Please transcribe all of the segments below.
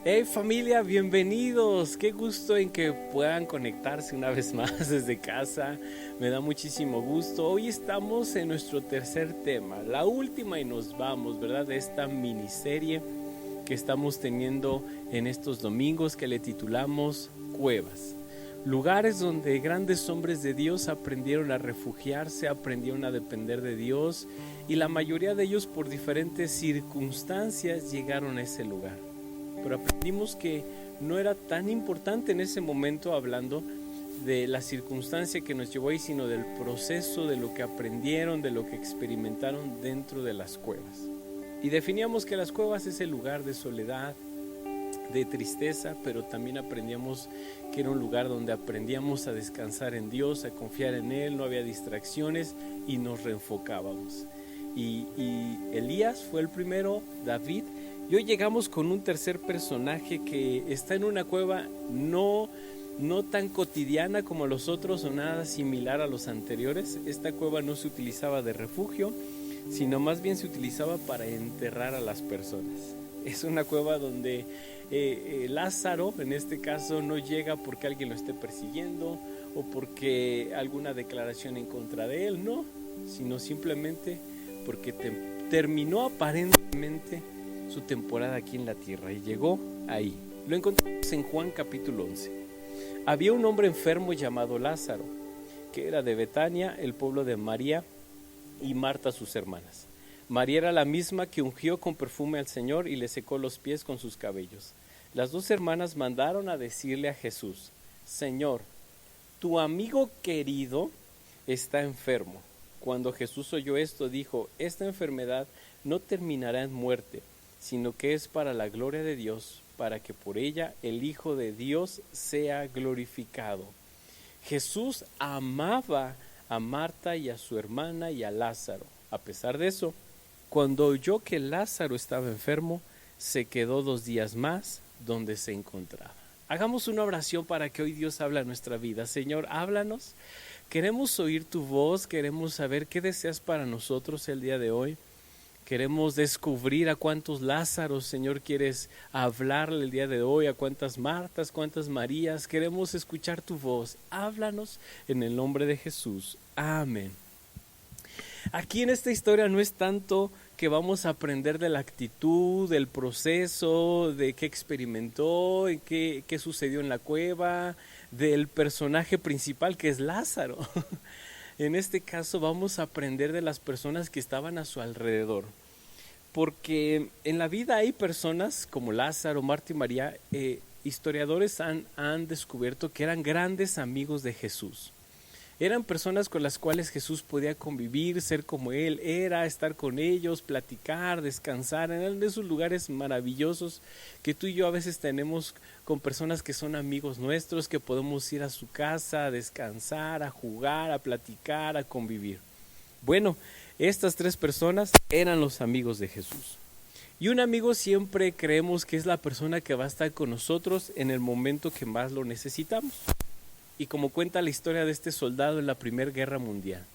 Hey familia, bienvenidos. Qué gusto en que puedan conectarse una vez más desde casa. Me da muchísimo gusto. Hoy estamos en nuestro tercer tema, la última y nos vamos, ¿verdad? De esta miniserie que estamos teniendo en estos domingos que le titulamos Cuevas. Lugares donde grandes hombres de Dios aprendieron a refugiarse, aprendieron a depender de Dios y la mayoría de ellos por diferentes circunstancias llegaron a ese lugar. Pero aprendimos que no era tan importante en ese momento hablando de la circunstancia que nos llevó ahí, sino del proceso, de lo que aprendieron, de lo que experimentaron dentro de las cuevas. Y definíamos que las cuevas es el lugar de soledad, de tristeza, pero también aprendíamos que era un lugar donde aprendíamos a descansar en Dios, a confiar en Él, no había distracciones y nos reenfocábamos. Y Elías fue el primero, David. Y hoy llegamos con un tercer personaje que está en una cueva no tan cotidiana como los otros o nada similar a los anteriores. Esta cueva no se utilizaba de refugio, sino más bien se utilizaba para enterrar a las personas. Es una cueva donde Lázaro, en este caso, no llega porque alguien lo esté persiguiendo o porque alguna declaración en contra de él, no, sino simplemente porque terminó aparentemente su temporada aquí en la tierra y llegó ahí. Lo encontramos en Juan capítulo 11. Había un hombre enfermo llamado Lázaro, que era de Betania, el pueblo de María y Marta sus hermanas. María era la misma que ungió con perfume al Señor y le secó los pies con sus cabellos. Las dos hermanas mandaron a decirle a Jesús: Señor, tu amigo querido está enfermo. Cuando Jesús oyó esto, dijo: esta enfermedad no terminará en muerte, sino que es para la gloria de Dios, para que por ella el Hijo de Dios sea glorificado. Jesús amaba a Marta y a su hermana y a Lázaro. A pesar de eso, cuando oyó que Lázaro estaba enfermo, se quedó 2 días más donde se encontraba. Hagamos una oración para que hoy Dios hable a nuestra vida. Señor, háblanos. Queremos oír tu voz, queremos saber qué deseas para nosotros el día de hoy. Queremos descubrir a cuántos Lázaros, Señor, quieres hablarle el día de hoy, a cuántas Martas, cuántas Marías. Queremos escuchar tu voz. Háblanos en el nombre de Jesús. Amén. Aquí en esta historia no es tanto que vamos a aprender de la actitud, del proceso, de qué experimentó, qué sucedió en la cueva, del personaje principal que es Lázaro. En este caso vamos a aprender de las personas que estaban a su alrededor. Porque en la vida hay personas como Lázaro, Marta y María, historiadores han descubierto que eran grandes amigos de Jesús. Eran personas con las cuales Jesús podía convivir, ser como Él era, estar con ellos, platicar, descansar. Eran de esos lugares maravillosos que tú y yo a veces tenemos con personas que son amigos nuestros, que podemos ir a su casa a descansar, a jugar, a platicar, a convivir. Bueno, estas 3 personas eran los amigos de Jesús. Y un amigo siempre creemos que es la persona que va a estar con nosotros en el momento que más lo necesitamos. Y como cuenta la historia de este soldado en la Primera Guerra Mundial,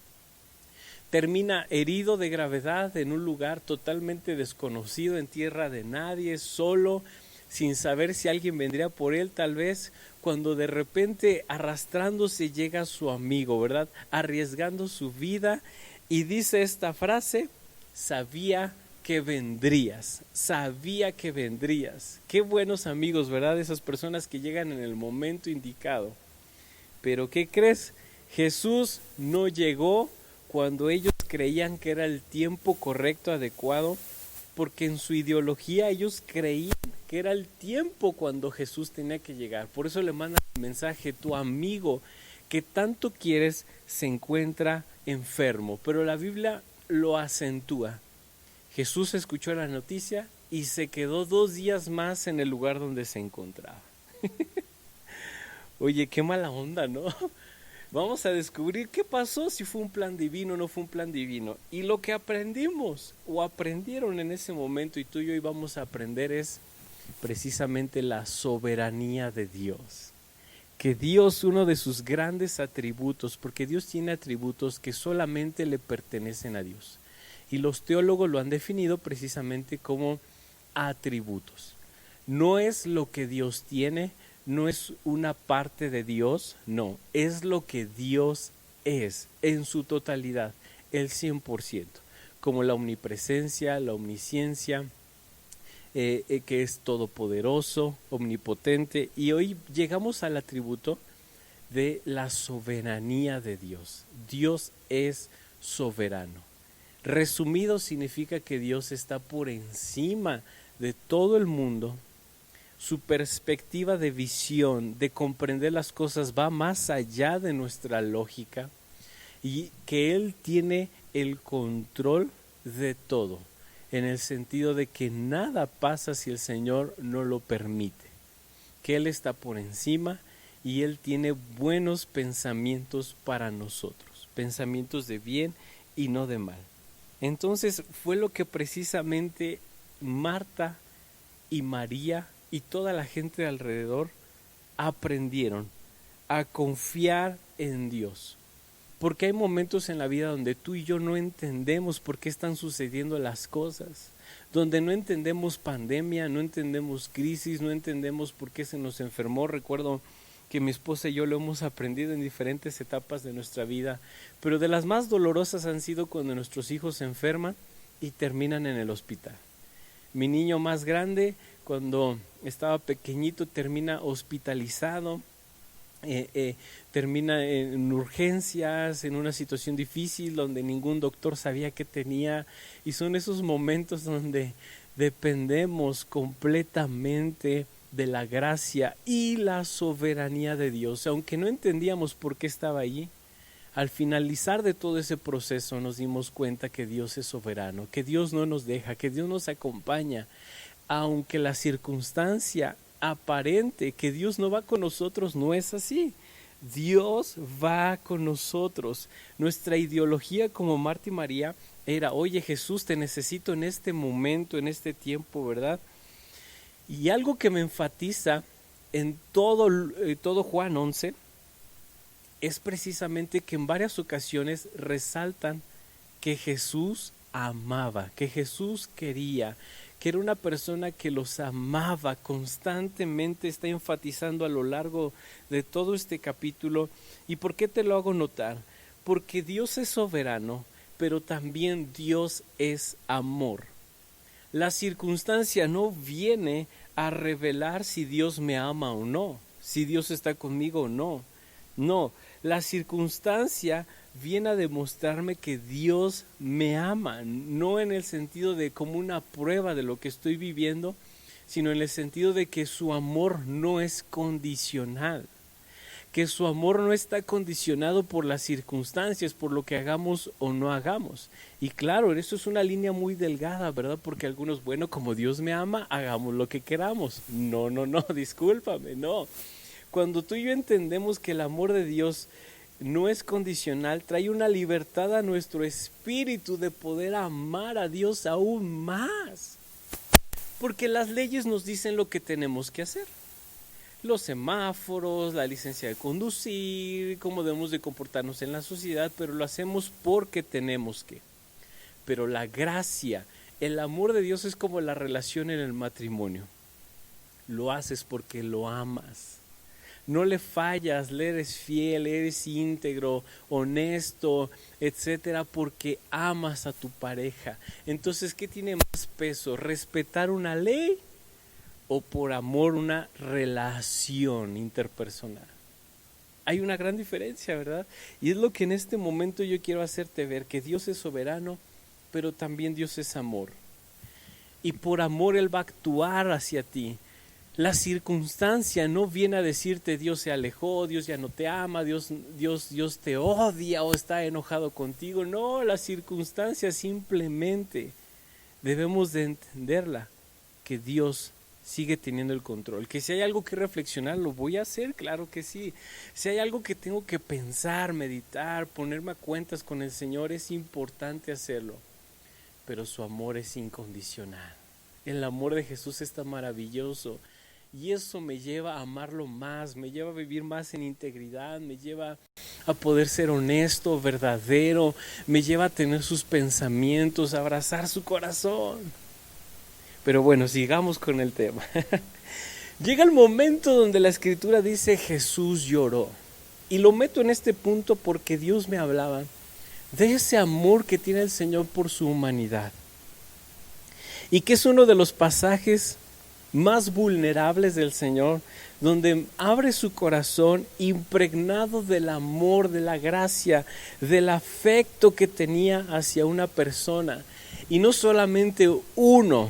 termina herido de gravedad en un lugar totalmente desconocido, en tierra de nadie, solo, sin saber si alguien vendría por él tal vez, cuando de repente arrastrándose llega su amigo, ¿verdad? Arriesgando su vida y dice esta frase: sabía que vendrías, sabía que vendrías. Qué buenos amigos, ¿verdad? Esas personas que llegan en el momento indicado. Pero ¿qué crees? Jesús no llegó cuando ellos creían que era el tiempo correcto, adecuado, porque en su ideología ellos creían que era el tiempo cuando Jesús tenía que llegar. Por eso le mandan el mensaje: tu amigo que tanto quieres se encuentra enfermo. Pero la Biblia lo acentúa. Jesús escuchó la noticia y se quedó 2 días más en el lugar donde se encontraba. Oye, qué mala onda, ¿no? Vamos a descubrir qué pasó, si fue un plan divino o no fue un plan divino. Y lo que aprendimos o aprendieron en ese momento y tú y yo hoy vamos a aprender es precisamente la soberanía de Dios. Que Dios, uno de sus grandes atributos, porque Dios tiene atributos que solamente le pertenecen a Dios. Y los teólogos lo han definido precisamente como atributos. No es lo que Dios tiene, no es una parte de Dios, no, es lo que Dios es en su totalidad, el 100%, como la omnipresencia, la omnisciencia, que es todopoderoso, omnipotente. Y hoy llegamos al atributo de la soberanía de Dios. Dios es soberano. Resumido, significa que Dios está por encima de todo el mundo. Su perspectiva de visión, de comprender las cosas, va más allá de nuestra lógica, y que Él tiene el control de todo, en el sentido de que nada pasa si el Señor no lo permite, que Él está por encima y Él tiene buenos pensamientos para nosotros, pensamientos de bien y no de mal. Entonces fue lo que precisamente Marta y María y toda la gente de alrededor aprendieron a confiar en Dios. Porque hay momentos en la vida donde tú y yo no entendemos por qué están sucediendo las cosas, donde no entendemos pandemia, no entendemos crisis, no entendemos por qué se nos enfermó. Recuerdo que mi esposa y yo lo hemos aprendido en diferentes etapas de nuestra vida, pero de las más dolorosas han sido cuando nuestros hijos se enferman y terminan en el hospital. Mi niño más grande, cuando estaba pequeñito, termina hospitalizado. Termina en urgencias, en una situación difícil donde ningún doctor sabía qué tenía, y son esos momentos donde dependemos completamente de la gracia y la soberanía de Dios. Aunque no entendíamos por qué estaba allí, al finalizar de todo ese proceso nos dimos cuenta que Dios es soberano, que Dios no nos deja, que Dios nos acompaña, aunque la circunstancia aparente que Dios no va con nosotros no es así. Dios va con nosotros. Nuestra ideología como Marta y María era: oye Jesús, te necesito en este momento, en este tiempo, ¿verdad? Y algo que me enfatiza en todo Juan 11 es precisamente que en varias ocasiones resaltan que Jesús amaba, que Jesús quería, que era una persona que los amaba constantemente. Está enfatizando a lo largo de todo este capítulo. ¿Y por qué te lo hago notar? Porque Dios es soberano, pero también Dios es amor. La circunstancia no viene a revelar si Dios me ama o no, si Dios está conmigo o no. No, la circunstancia viene a demostrarme que Dios me ama, no en el sentido de como una prueba de lo que estoy viviendo, sino en el sentido de que su amor no es condicional, que su amor no está condicionado por las circunstancias, por lo que hagamos o no hagamos. Y claro, eso es una línea muy delgada, ¿verdad? Porque algunos, bueno, como Dios me ama, hagamos lo que queramos. No, discúlpame, no. Cuando tú y yo entendemos que el amor de Dios no es condicional, trae una libertad a nuestro espíritu de poder amar a Dios aún más. Porque las leyes nos dicen lo que tenemos que hacer. Los semáforos, la licencia de conducir, cómo debemos de comportarnos en la sociedad, pero lo hacemos porque tenemos que. Pero la gracia, el amor de Dios es como la relación en el matrimonio. Lo haces porque lo amas. No le fallas, le eres fiel, eres íntegro, honesto, etcétera, porque amas a tu pareja. Entonces, ¿qué tiene más peso? ¿Respetar una ley o por amor una relación interpersonal? Hay una gran diferencia, ¿verdad? Y es lo que en este momento yo quiero hacerte ver, que Dios es soberano, pero también Dios es amor. Y por amor Él va a actuar hacia ti. La circunstancia no viene a decirte Dios se alejó, Dios ya no te ama, Dios te odia o está enojado contigo. No, la circunstancia simplemente debemos de entenderla, que Dios sigue teniendo el control. Que si hay algo que reflexionar, lo voy a hacer, claro que sí. Si hay algo que tengo que pensar, meditar, ponerme a cuentas con el Señor, es importante hacerlo. Pero su amor es incondicional. El amor de Jesús está maravilloso. Y eso me lleva a amarlo más, me lleva a vivir más en integridad, me lleva a poder ser honesto, verdadero, me lleva a tener sus pensamientos, a abrazar su corazón. Pero bueno, sigamos con el tema. Llega el momento donde la escritura dice Jesús lloró. Y lo meto en este punto porque Dios me hablaba de ese amor que tiene el Señor por su humanidad. Y que es uno de los pasajes más vulnerables del Señor, donde abre su corazón impregnado del amor, de la gracia, del afecto que tenía hacia una persona. Y no solamente uno,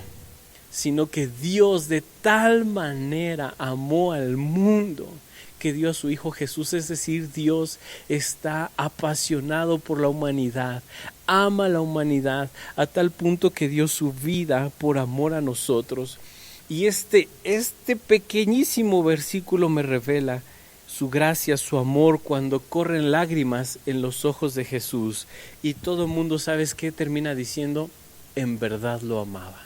sino que Dios de tal manera amó al mundo que dio a su Hijo Jesús. Es decir, Dios está apasionado por la humanidad, ama a la humanidad a tal punto que dio su vida por amor a nosotros. Y este pequeñísimo versículo me revela su gracia, su amor, cuando corren lágrimas en los ojos de Jesús. Y todo el mundo, ¿sabes qué? Termina diciendo, en verdad lo amaba.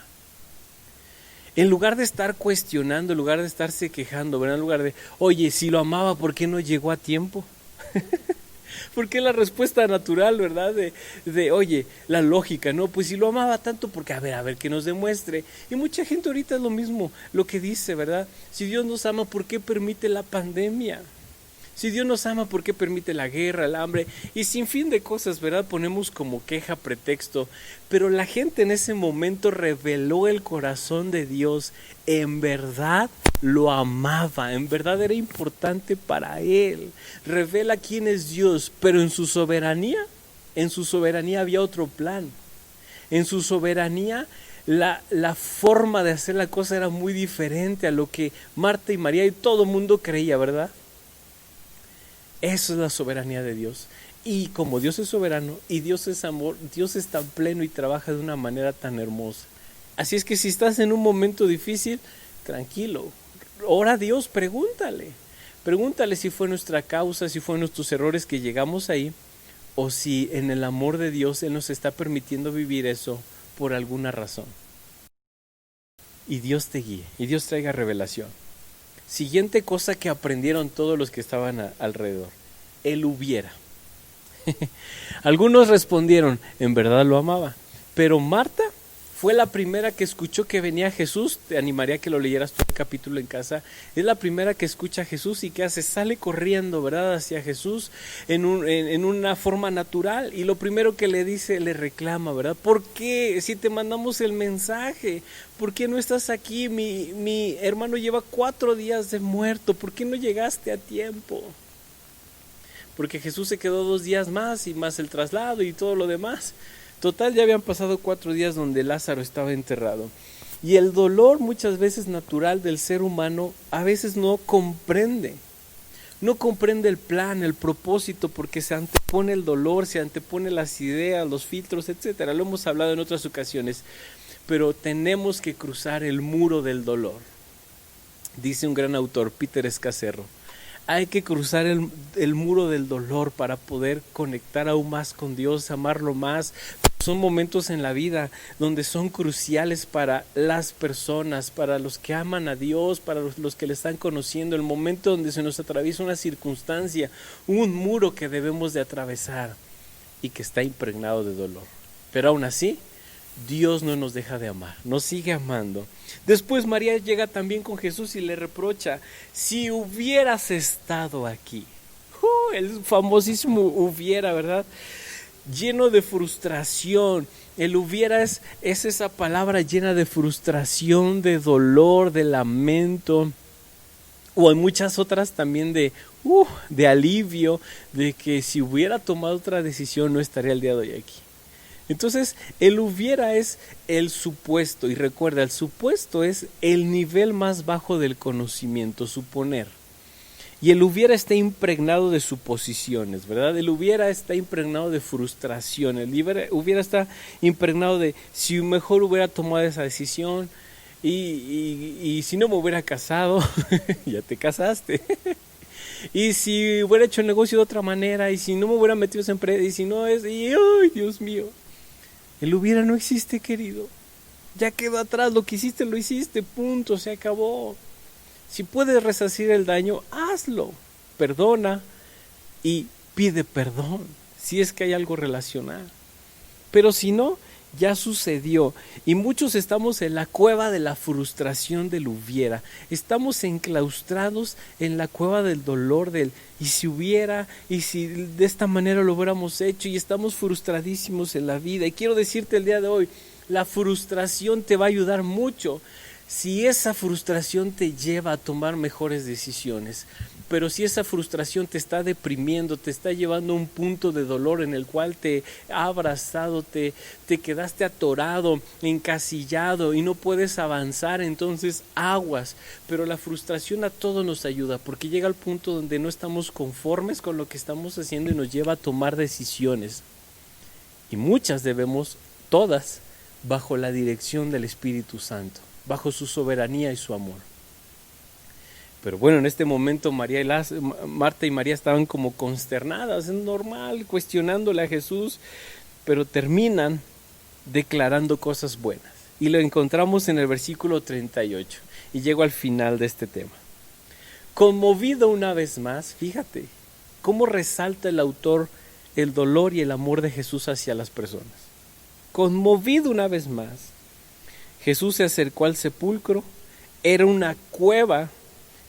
En lugar de estar cuestionando, en lugar de estarse quejando, ¿verdad? En lugar de, oye, si lo amaba, ¿por qué no llegó a tiempo? Porque la respuesta natural, ¿verdad? De oye, la lógica, ¿no? Pues si lo amaba tanto, porque a ver, que nos demuestre. Y mucha gente ahorita es lo mismo, lo que dice, ¿verdad? Si Dios nos ama, ¿por qué permite la pandemia? Si Dios nos ama, ¿por qué permite la guerra, el hambre? Y sin fin de cosas, ¿verdad? Ponemos como queja, pretexto. Pero la gente en ese momento reveló el corazón de Dios. En verdad lo amaba, en verdad era importante para él. Revela quién es Dios, pero en su soberanía había otro plan. En su soberanía la forma de hacer la cosa era muy diferente a lo que Marta y María y todo el mundo creía, ¿verdad? Eso es la soberanía de Dios. Y como Dios es soberano y Dios es amor, Dios es tan pleno y trabaja de una manera tan hermosa. Así es que si estás en un momento difícil, tranquilo, ora a Dios, pregúntale si fue nuestra causa, si fue nuestros errores que llegamos ahí, o si en el amor de Dios Él nos está permitiendo vivir eso por alguna razón. Y Dios te guíe, y Dios traiga revelación. Siguiente cosa que aprendieron todos los que estaban alrededor, Él hubiera. Algunos respondieron, en verdad lo amaba, pero Marta fue la primera que escuchó que venía Jesús. Te animaría a que lo leyeras todo el capítulo en casa. Es la primera que escucha a Jesús y ¿qué hace? Sale corriendo, ¿verdad? Hacia Jesús en una forma natural. Y lo primero que le dice, le reclama, ¿verdad? ¿Por qué? Si te mandamos el mensaje, ¿por qué no estás aquí? Mi hermano lleva 4 días de muerto. ¿Por qué no llegaste a tiempo? Porque Jesús se quedó 2 días más y más el traslado y todo lo demás. Total, ya habían pasado 4 días donde Lázaro estaba enterrado. Y el dolor muchas veces natural del ser humano a veces no comprende el plan, el propósito, porque se antepone el dolor, se antepone las ideas, los filtros, etcétera. Lo hemos hablado en otras ocasiones, pero tenemos que cruzar el muro del dolor. Dice un gran autor, Peter Escacerro, hay que cruzar el muro del dolor para poder conectar aún más con Dios, amarlo más. Son momentos en la vida donde son cruciales para las personas, para los que aman a Dios, para los que le están conociendo. El momento donde se nos atraviesa una circunstancia, un muro que debemos de atravesar y que está impregnado de dolor. Pero aún así, Dios no nos deja de amar, nos sigue amando. Después María llega también con Jesús y le reprocha, si hubieras estado aquí. El famosísimo hubiera, ¿verdad? Lleno de frustración. El hubiera es esa palabra llena de frustración, de dolor, de lamento. O hay muchas otras también de alivio, de que si hubiera tomado otra decisión no estaría el día de hoy aquí. Entonces, el hubiera es el supuesto, y recuerda, el supuesto es el nivel más bajo del conocimiento, suponer. Y el hubiera está impregnado de suposiciones, ¿verdad? El hubiera está impregnado de frustración, el hubiera está impregnado de si mejor hubiera tomado esa decisión y si no me hubiera casado, ya te casaste. Y si hubiera hecho el negocio de otra manera, y si no me hubiera metido esa empresa, y si no es, y ¡ay, Dios mío! El hubiera no existe, querido. Ya quedó atrás, lo que hiciste, lo hiciste, punto, se acabó. Si puedes resarcir el daño, hazlo. Perdona y pide perdón, si es que hay algo relacionado. Pero si no, ya sucedió. Y muchos estamos en la cueva de la frustración del hubiera. Estamos enclaustrados en la cueva del dolor del y si hubiera, y si de esta manera lo hubiéramos hecho, y estamos frustradísimos en la vida. Y quiero decirte el día de hoy, la frustración te va a ayudar mucho si esa frustración te lleva a tomar mejores decisiones. Pero si esa frustración te está deprimiendo, te está llevando a un punto de dolor en el cual te ha abrazado, te quedaste atorado, encasillado y no puedes avanzar, entonces aguas. Pero la frustración a todos nos ayuda, porque llega al punto donde no estamos conformes con lo que estamos haciendo y nos lleva a tomar decisiones. Y muchas debemos, todas, bajo la dirección del Espíritu Santo, bajo su soberanía y su amor. Pero bueno, en este momento Marta y María estaban como consternadas, es normal, cuestionándole a Jesús, pero terminan declarando cosas buenas. Y lo encontramos en el versículo 38, y llego al final de este tema. Conmovido una vez más, fíjate, cómo resalta el autor el dolor y el amor de Jesús hacia las personas. Conmovido una vez más, Jesús se acercó al sepulcro, era una cueva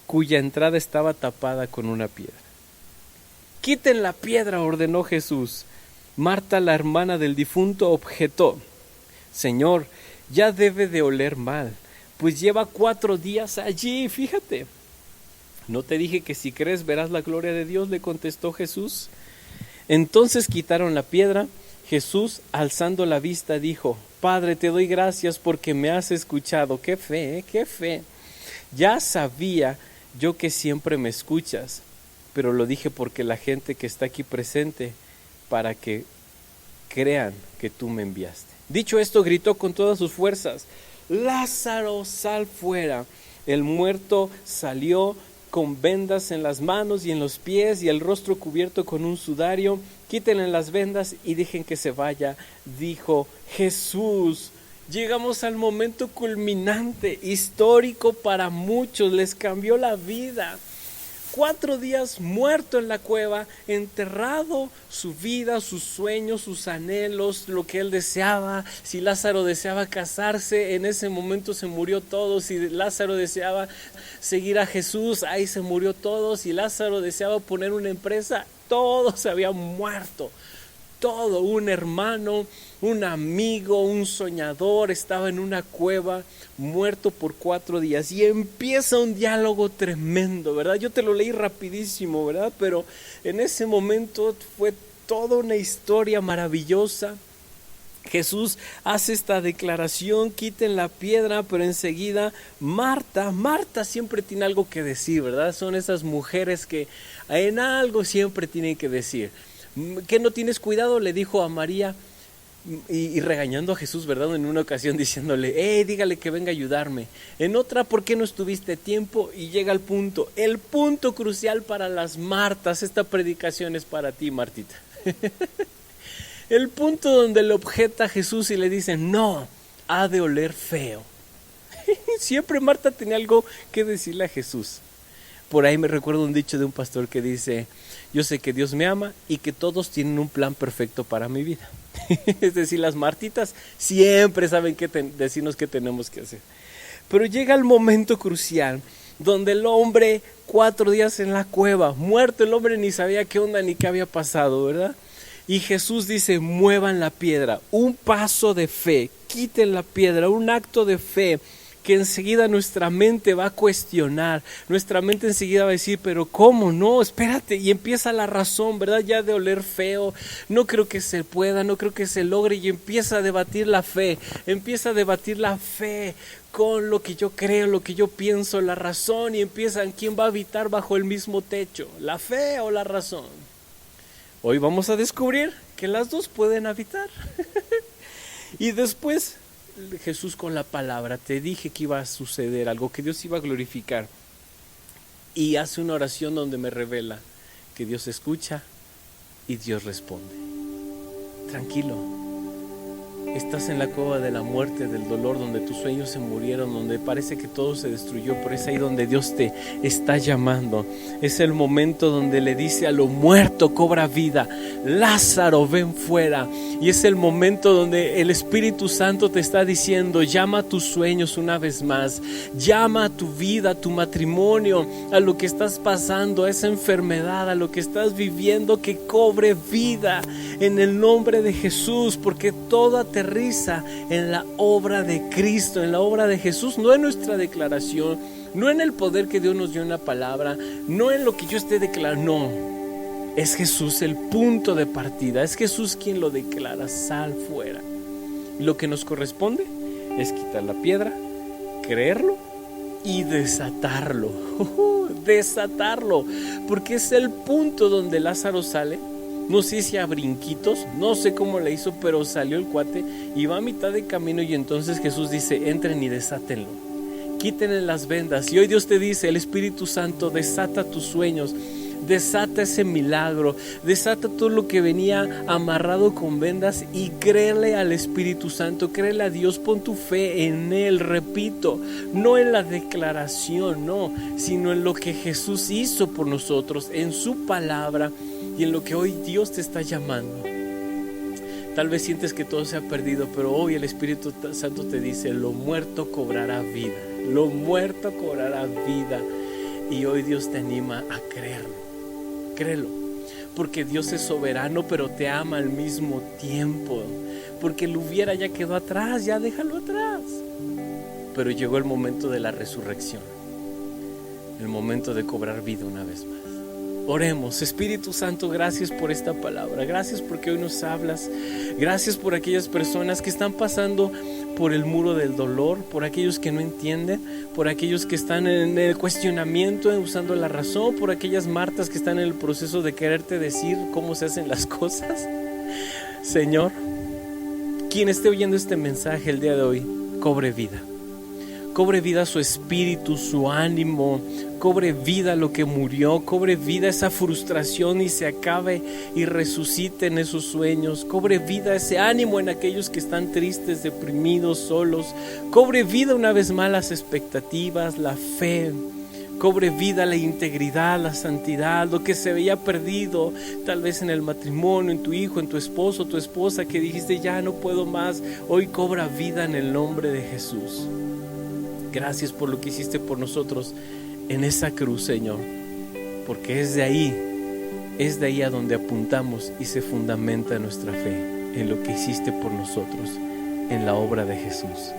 cuya entrada estaba tapada con una piedra. Quiten la piedra, ordenó Jesús. Marta, la hermana del difunto, objetó: Señor, ya debe de oler mal, pues lleva 4 días allí, fíjate. ¿No te dije que si crees verás la gloria de Dios?, le contestó Jesús. Entonces quitaron la piedra. Jesús, alzando la vista, dijo: Padre, te doy gracias porque me has escuchado. ¡Qué fe, qué fe! Ya sabía yo que siempre me escuchas, pero lo dije porque la gente que está aquí presente, para que crean que tú me enviaste. Dicho esto, gritó con todas sus fuerzas: Lázaro, sal fuera. El muerto salió con vendas en las manos y en los pies y el rostro cubierto con un sudario. Quítenle las vendas y dejen que se vaya, dijo Jesús. Llegamos al momento culminante, histórico para muchos, les cambió la vida. 4 días muerto en la cueva, enterrado, su vida, sus sueños, sus anhelos, lo que él deseaba. Si Lázaro deseaba casarse, en ese momento se murió todo. Si Lázaro deseaba seguir a Jesús, ahí se murió todo. Si Lázaro deseaba poner una empresa, todo se había muerto. Todo, un hermano, un amigo, un soñador, estaba en una cueva, muerto por 4 días. Y empieza un diálogo tremendo, ¿verdad? Yo te lo leí rapidísimo, ¿verdad? Pero en ese momento fue toda una historia maravillosa. Jesús hace esta declaración: quiten la piedra, pero enseguida Marta siempre tiene algo que decir, ¿verdad? Son esas mujeres que en algo siempre tienen que decir. ¿Qué no tienes cuidado?, le dijo a María, y regañando a Jesús, ¿verdad? En una ocasión diciéndole: dígale que venga a ayudarme. En otra: ¿por qué no estuviste tiempo? Y llega al punto, el punto crucial para las Martas. Esta predicación es para ti, Martita. El punto donde le objeta a Jesús y le dice: no, ha de oler feo. Siempre Marta tenía algo que decirle a Jesús. Por ahí me recuerdo un dicho de un pastor que dice: yo sé que Dios me ama y que todos tienen un plan perfecto para mi vida. Es decir, las Martitas siempre saben decirnos qué tenemos que hacer. Pero llega el momento crucial donde el hombre, 4 días en la cueva, muerto, el hombre ni sabía qué onda ni qué había pasado, ¿verdad? Y Jesús dice: muevan la piedra. Un paso de fe, quiten la piedra, un acto de fe que enseguida nuestra mente va a cuestionar, nuestra mente enseguida va a decir: pero ¿cómo? No, espérate, y empieza la razón, ¿verdad? Ya de oler feo, no creo que se pueda, no creo que se logre, y empieza a debatir la fe con lo que yo creo, lo que yo pienso, la razón, y empiezan: ¿quién va a habitar bajo el mismo techo? ¿La fe o la razón? Hoy vamos a descubrir que las dos pueden habitar. Y después Jesús con la palabra: te dije que iba a suceder algo, que Dios iba a glorificar. Y hace una oración donde me revela que Dios escucha y Dios responde. Tranquilo, Estás en la cueva de la muerte, del dolor, donde tus sueños se murieron, donde parece que todo se destruyó, pero es ahí donde Dios te está llamando. Es el momento donde le dice a lo muerto, cobra vida. Lázaro, ven fuera. Y es el momento donde el Espíritu Santo te está diciendo, llama a tus sueños una vez más. Llama a tu vida, a tu matrimonio, a lo que estás pasando, a esa enfermedad, a lo que estás viviendo, que cobre vida en el nombre de Jesús, porque todo aterriza en la obra de Cristo, en la obra de Jesús, no en nuestra declaración, no en el poder que Dios nos dio en la palabra, no en lo que yo esté declarando, no, es Jesús el punto de partida, es Jesús quien lo declara, sal fuera. Y lo que nos corresponde es quitar la piedra, creerlo y desatarlo, desatarlo, porque es el punto donde Lázaro sale. No sé si a brinquitos, no sé cómo le hizo, pero salió el cuate y va a mitad de camino, y entonces Jesús dice, entren y desátenlo, quítenle las vendas. Y hoy Dios te dice, el Espíritu Santo desata tus sueños, desata ese milagro, desata todo lo que venía amarrado con vendas, y créele al Espíritu Santo, créele a Dios, pon tu fe en Él, repito, no en la declaración, no, sino en lo que Jesús hizo por nosotros, en su palabra, y en lo que hoy Dios te está llamando. Tal vez sientes que todo se ha perdido, pero hoy el Espíritu Santo te dice, lo muerto cobrará vida, lo muerto cobrará vida. Y hoy Dios te anima a creerlo, créelo, porque Dios es soberano, pero te ama al mismo tiempo, porque lo hubiera ya quedó atrás, ya déjalo atrás. Pero llegó el momento de la resurrección, el momento de cobrar vida una vez más. Oremos. Espíritu Santo, gracias por esta palabra, gracias porque hoy nos hablas, gracias por aquellas personas que están pasando por el muro del dolor, por aquellos que no entienden, por aquellos que están en el cuestionamiento, usando la razón, por aquellas Martas que están en el proceso de quererte decir cómo se hacen las cosas. Señor, quien esté oyendo este mensaje el día de hoy, cobre vida. Cobre vida su espíritu, su ánimo, cobre vida lo que murió, cobre vida esa frustración y se acabe y resucite en esos sueños, cobre vida ese ánimo en aquellos que están tristes, deprimidos, solos, cobre vida una vez más las expectativas, la fe, cobre vida la integridad, la santidad, lo que se veía perdido tal vez en el matrimonio, en tu hijo, en tu esposo, tu esposa, que dijiste ya no puedo más, hoy cobra vida en el nombre de Jesús. Gracias por lo que hiciste por nosotros en esa cruz, Señor, porque es de ahí a donde apuntamos y se fundamenta nuestra fe, en lo que hiciste por nosotros, en la obra de Jesús.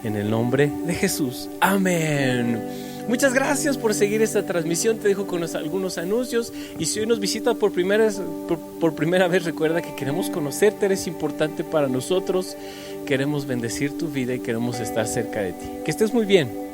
En el nombre de Jesús, amén. Muchas gracias por seguir esta transmisión. Te dejo con algunos anuncios, y si hoy nos visitas por primera vez, recuerda que queremos conocerte, eres importante para nosotros, queremos bendecir tu vida y queremos estar cerca de ti. Que estés muy bien.